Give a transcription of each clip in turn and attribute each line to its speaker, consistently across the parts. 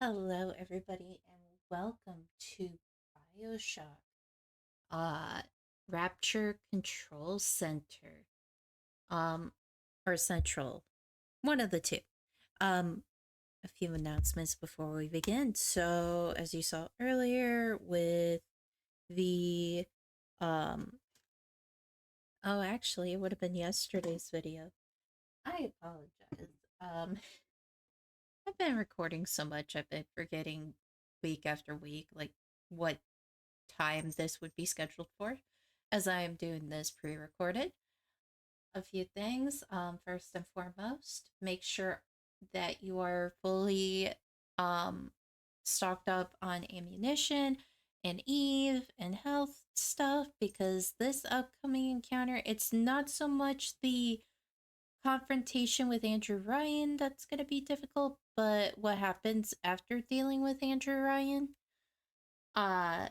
Speaker 1: Hello, everybody, and welcome to Bioshock, uh, Rapture Control Center, um, or Central, one of the two. Um, a few announcements before we begin. So, as you saw earlier, with the, um, oh, actually, it would have been yesterday's video. I apologize. I've been recording so much, I've been forgetting week after week, like what time this would be scheduled for, as I am doing this pre recorded. A few things. First and foremost, make sure that you are fully um, stocked up on ammunition and Eve and health stuff because this upcoming encounter, it's not so much the confrontation with Andrew Ryan that's going to be difficult, but what happens after dealing with Andrew Ryan. Uh,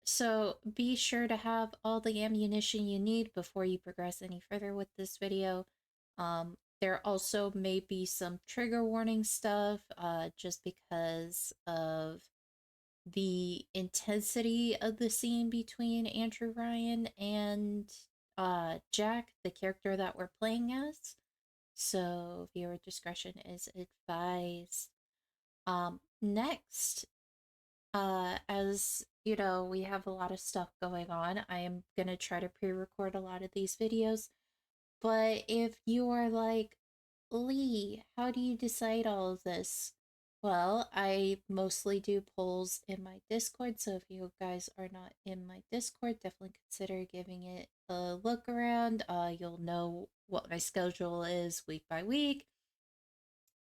Speaker 1: So be sure to have all the ammunition you need before you progress any further with this video. There also may be some trigger warning stuff just because of the intensity of the scene between Andrew Ryan and Jack, the character that we're playing as. So viewer discretion is advised. Next, as you know, we have a lot of stuff going on. I am gonna try to pre-record a lot of these videos, but if you are like, Lee, how do you decide all of this? Well, I mostly do polls in my Discord, so if you guys are not in my Discord, definitely consider giving it a look around. You'll know what my schedule is week by week.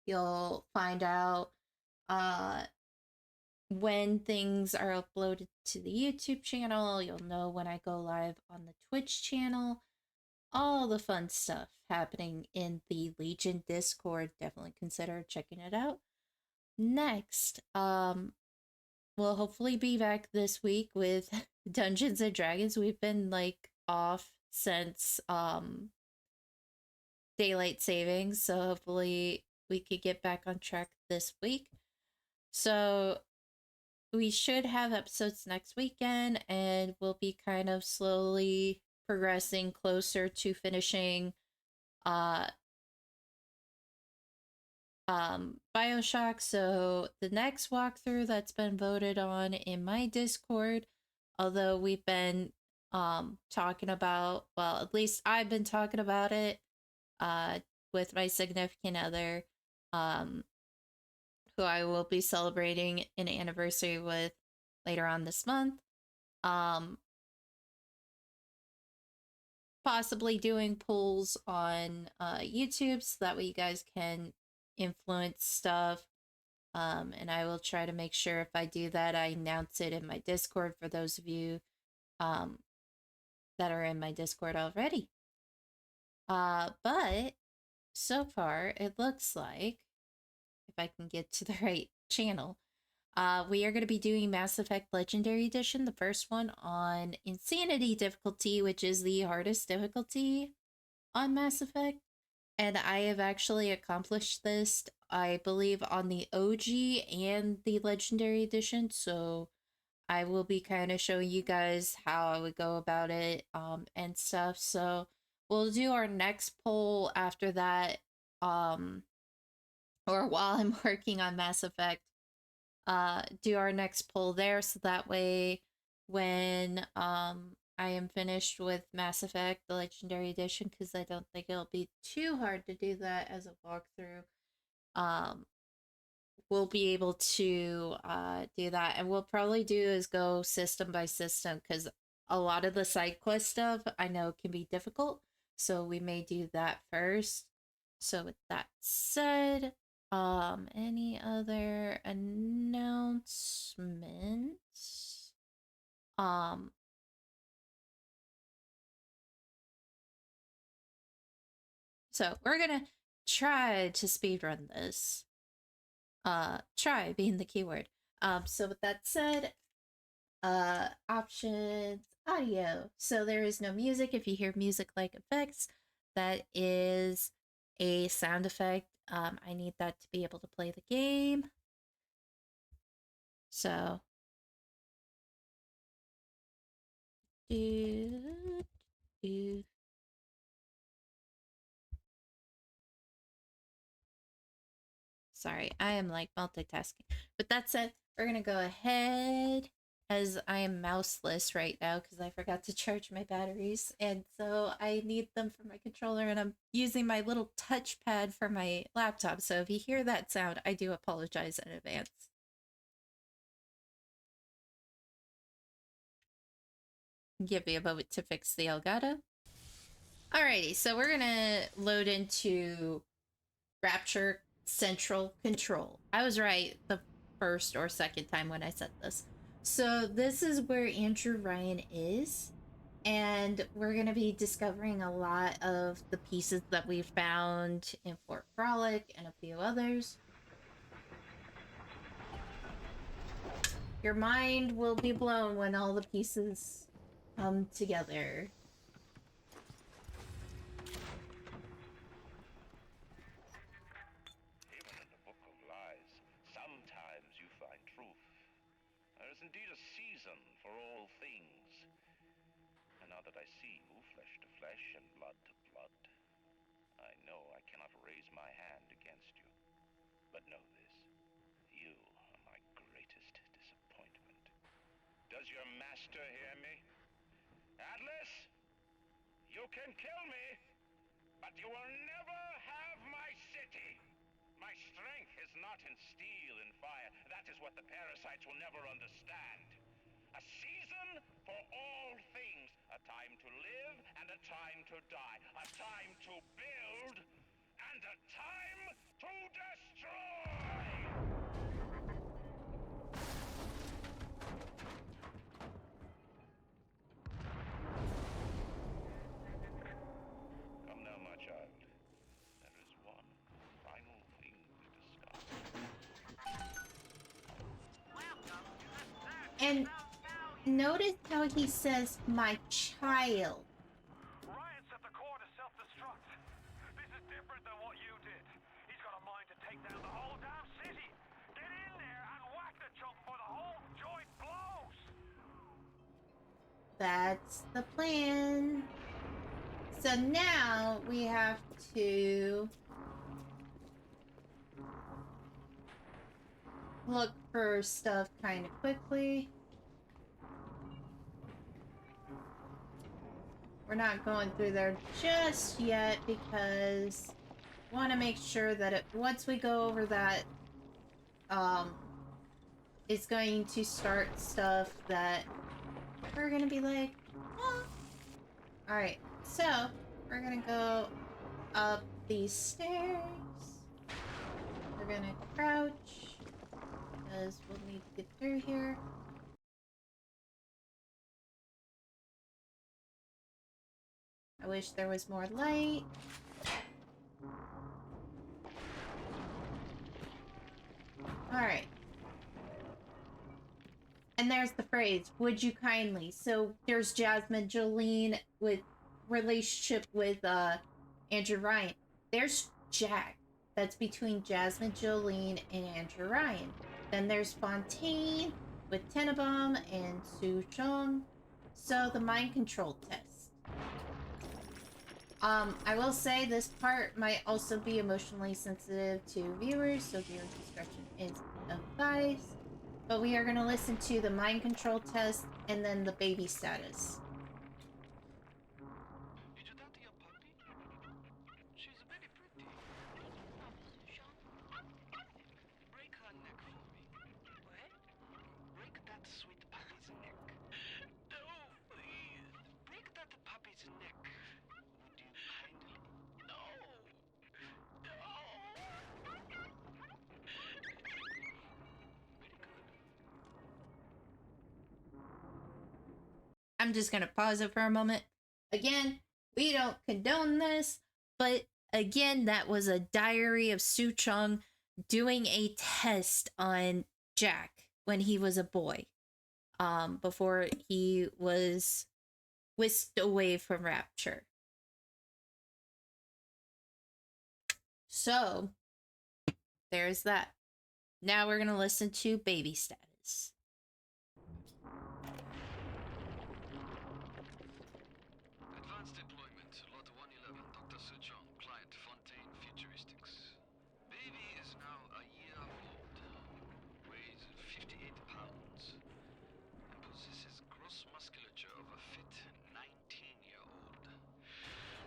Speaker 1: You'll find out uh when things are uploaded to the YouTube channel. You'll know when I go live on the Twitch channel. All the fun stuff happening in the Legion Discord. Definitely consider checking it out. Next, we'll hopefully be back this week with Dungeons and Dragons. We've been like off since daylight savings, so hopefully we could get back on track this week. So we should have episodes next weekend, and we'll be kind of slowly progressing closer to finishing uh Bioshock. So the next walkthrough that's been voted on in my Discord, although we've been talking about, well, at least I've been talking about it uh with my significant other, um who I will be celebrating an anniversary with later on this month. Um Possibly doing polls on YouTube so that way you guys can influence stuff. And I will try to make sure if I do that, I announce it in my Discord for those of you um, that are in my Discord already. But so far, it looks like, if I can get to the right channel, we are going to be doing Mass Effect Legendary Edition, the first one on Insanity difficulty, which is the hardest difficulty on Mass Effect. And I have actually accomplished this, I believe, on the OG and the Legendary Edition. So I will be kind of showing you guys how I would go about it and stuff. So we'll do our next poll after that, um, or while I'm working on Mass Effect, do our next poll there. So that way, when I am finished with Mass Effect, the Legendary Edition, because I don't think it'll be too hard to do that as a walkthrough. Um, we'll be able to do that, and we'll probably do is go system by system because a lot of the side quest stuff I know can be difficult, so we may do that first. So with that said, any other announcements? um so we're gonna try to speedrun this. Try being the keyword. So with that said, options, audio. So there is no music. If you hear music like effects, that is a sound effect. I need that to be able to play the game. So, do, do. Sorry, I am like multitasking. But that said, we're gonna go ahead as I am mouseless right now because I forgot to charge my batteries. And so I need them for my controller and I'm using my little touchpad for my laptop. So if you hear that sound, I do apologize in advance. Give me a moment to fix the Elgato. Alrighty, so we're gonna load into Rapture Central Control. I was right the first or second time when I said this. So this is where Andrew Ryan is, and we're going to be discovering a lot of the pieces that we found in Fort Frolic and a few others. Your mind will be blown when all the pieces come together.
Speaker 2: Indeed a season for all things. And now that I see you flesh to flesh and blood to blood, I know I cannot raise my hand against you. But know this, you are my greatest disappointment. Does your master hear me? Atlas, you can kill me, but you will never have my city. My strength is not in steel and fire. That is what the parasites will never understand. A season for all things. A time to live and a time to die. A time to build and a time to destroy! Come now, my child. There is one final thing to discuss.
Speaker 1: And notice how he says, my child.
Speaker 3: Ryan set the core to self-destruct. This is different than what you did. He's got a mind to take down the whole damn city. Get in there and whack the chunk for the whole joint blows.
Speaker 1: That's the plan. So now we have to look for stuff kind of quickly. We're not going through there just yet because I want to make sure that once we go over that, it's going to start stuff that we're going to be like, oh. Alright, so we're going to go up these stairs. We're going to crouch because we'll need to get through here. I wish there was more light. Alright. And there's the phrase, would you kindly? So there's Jasmine Jolene with relationship with Andrew Ryan. There's Jack. That's between Jasmine Jolene and Andrew Ryan. Then there's Fontaine with Tenenbaum and Sue Chung. So the mind control test. I will say this part might also be emotionally sensitive to viewers, so viewer discretion is advised. But we are going to listen to the mind control test and then the baby status.
Speaker 4: Did you talk to your puppy? She's very pretty. Break her neck for me. What? Break that sweet puppy's neck. No, please. Break that puppy's neck. Would you kindly? No. No. Very good.
Speaker 1: I'm just going to pause it for a moment. Again, we don't condone this, but again, that was a diary of Sue Chung doing a test on Jack when he was a boy, before he was whisked away from Rapture. So, there's that. Now we're going to listen to baby status. Let's...
Speaker 4: Advanced deployment, Lot 111, Dr. Suchong, client Fontaine Futuristics. Baby is now a year old, weighs 58 pounds, and possesses gross musculature of a fit 19-year-old.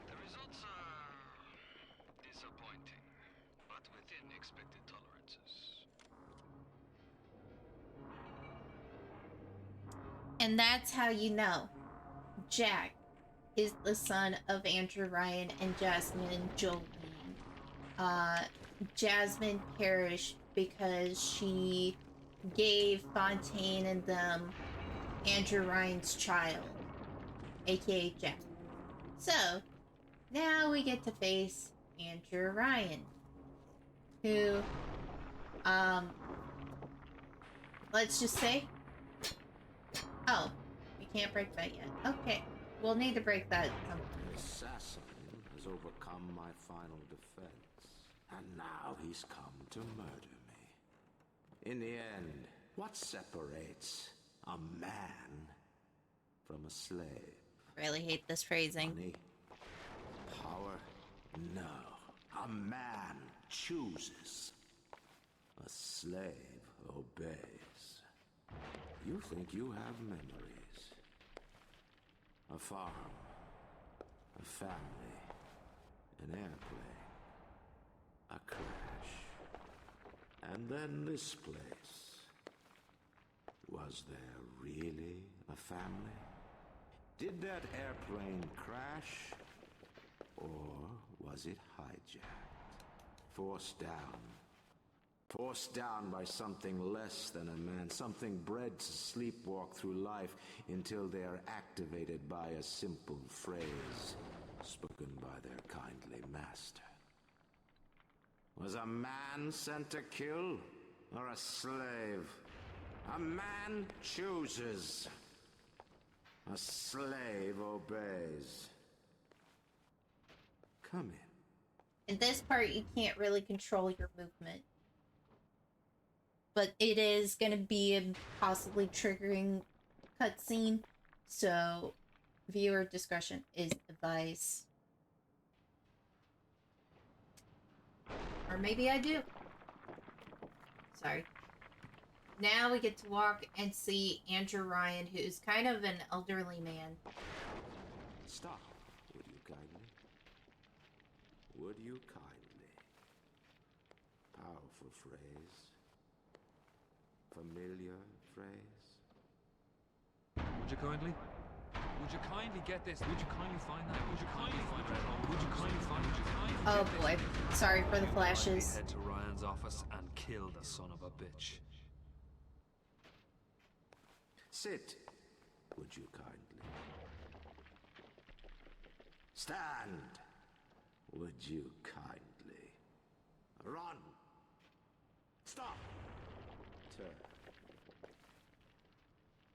Speaker 4: The results are disappointing, but within expected tolerances.
Speaker 1: And that's how you know Jack is the son of Andrew Ryan and Jasmine Jolene. Jasmine perished because she gave Fontaine and them Andrew Ryan's child, aka Jack. So, now we get to face Andrew Ryan, who, let's just say, oh, we can't break that yet. Okay, we'll need to break that sometime.
Speaker 5: The assassin has overcome my final defense, and now he's come to murder me. In the end, what separates a man from a slave?
Speaker 1: Really hate this phrasing.
Speaker 5: Money? Power? No. A man chooses. A slave obeys. You think you have memories. A farm. A family. An airplane. A crash. And then this place. Was there really a family? Did that airplane crash? Or was it hijacked? Forced down. Forced down by something less than a man. Something bred to sleepwalk through life until they are activated by a simple phrase spoken by their kindly master. Was a man sent to kill? Or a slave? A man chooses. A slave obeys. Come in.
Speaker 1: In this part, you can't really control your movement. But it is going to be a possibly triggering cutscene, so viewer discretion is advised. Or maybe I do. Sorry. Now we get to walk and see Andrew Ryan, who's kind of an elderly man.
Speaker 5: Stop, would you kindly? Would you kindly? Powerful phrase. Familiar phrase.
Speaker 6: Would you kindly? Would you kindly get this? Would you kindly find that? Would you kindly find that? Would you kindly find? Would you kindly?
Speaker 1: Oh boy, sorry for the flashes.
Speaker 6: Head to Ryan's office and kill the son of a bitch.
Speaker 5: Sit, would you kindly? Stand, would you kindly? Run! Stop! Turn.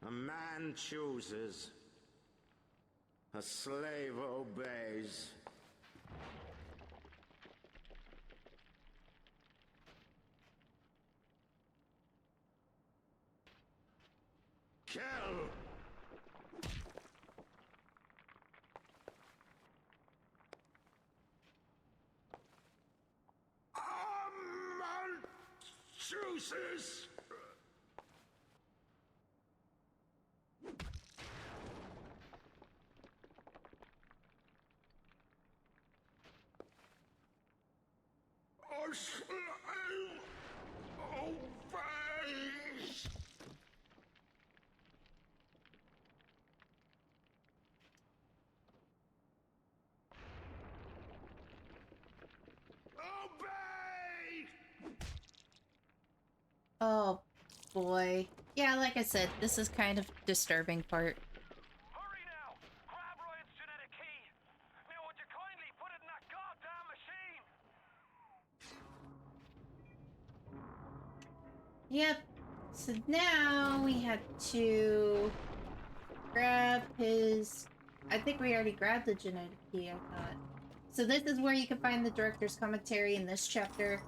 Speaker 5: A man chooses. A slave obeys. Kill! A man chooses. A slave obeys. Obey!
Speaker 1: Oh boy. Yeah, like I said, this is kind of disturbing part.
Speaker 3: Hurry now! Grab Ryan's genetic key! Now would you kindly put it in that goddamn machine?
Speaker 1: Yep. So now we have to grab his... I think we already grabbed the genetic key, I thought. So this is where you can find the director's commentary in this chapter.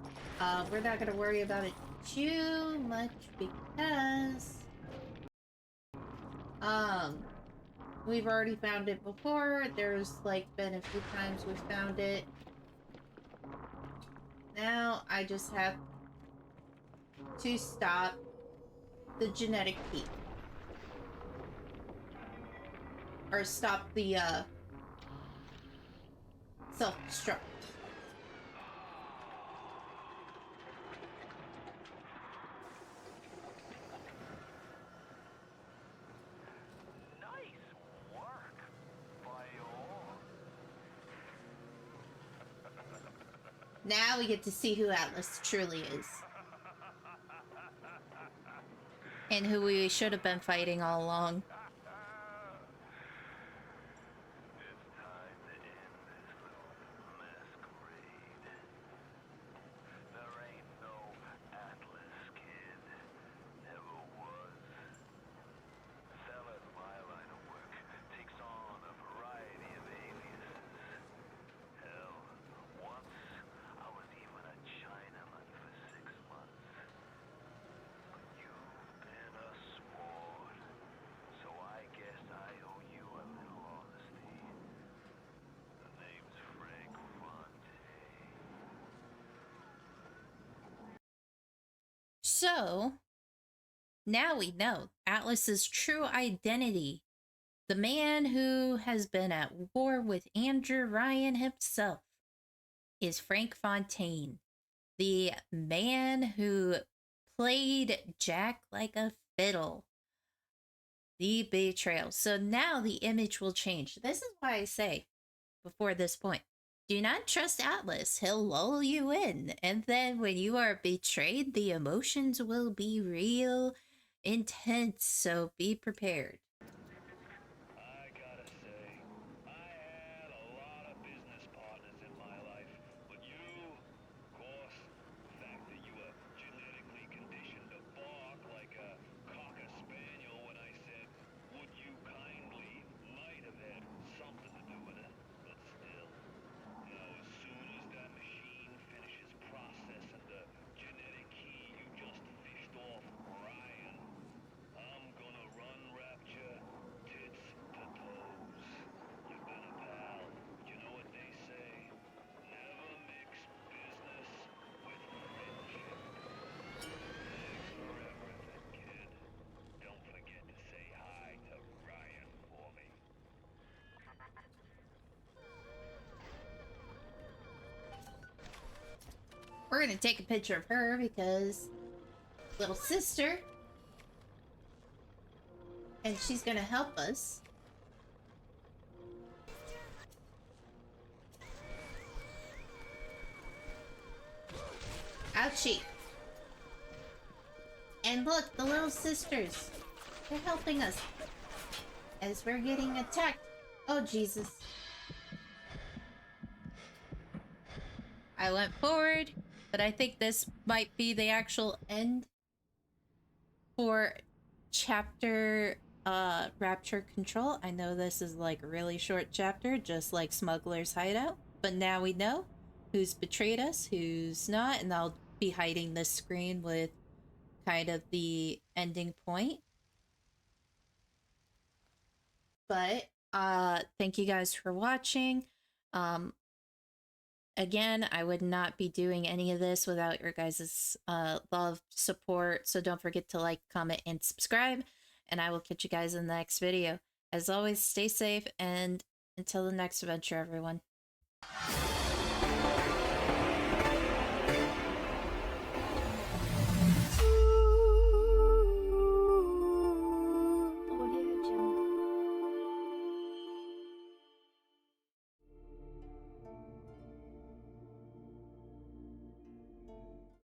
Speaker 1: We're not going to worry about it too much because we've already found it before. There's like been a few times we found it. Now I just have to stop the genetic peak. Or stop the self-destruct.
Speaker 3: Nice work, Bio.
Speaker 1: Now we get to see who Atlas truly is. And who we should have been fighting all along.
Speaker 3: It's time to end this little masquerade. There ain't no Atlas, kid. Never was. Selling my line of work takes on a variety of aliases. Hell, once I was even a Chinaman for 6 months. But you've been a sport, so I guess I owe you a little honesty. The name's Frank Fontaine.
Speaker 1: So, now we know Atlas's true identity. The man who has been at war with Andrew Ryan himself is Frank Fontaine. The man who played Jack like a fiddle. The betrayal. So now the image will change. This is why I say, before this point, do not trust Atlas. He'll lull you in. And then when you are betrayed, the emotions will be real intense. So be prepared.
Speaker 2: I gotta say, I had a lot of business partners in my life, but you, of course, the fact that you were genetically conditioned to bark like a cocker spaniel when I said, would you kindly, might have had something to do with it, but still. As soon as that machine finishes processing the genetic key you just fished off Ryan, I'm gonna run Rapture tits to toes. You've been a pal. You know what they say? Never mix business with friendship. Thanks for everything, kid. Don't forget to say hi to Ryan for me.
Speaker 1: We're gonna take a picture of her because little sister. And she's gonna help us. Ouchie. And look, the little sisters. They're helping us. As we're getting attacked. Oh, Jesus. I went forward, but I think this might be the actual end for chapter Rapture Control. I know this is like a really short chapter, just like Smuggler's Hideout, but now we know who's betrayed us, who's not, and I'll be hiding this screen with kind of the ending point. But thank you guys for watching. Again, I would not be doing any of this without your guys' love, support. So don't forget to like, comment, and subscribe. And I will catch you guys in the next video. As always, stay safe, and until the next adventure, everyone.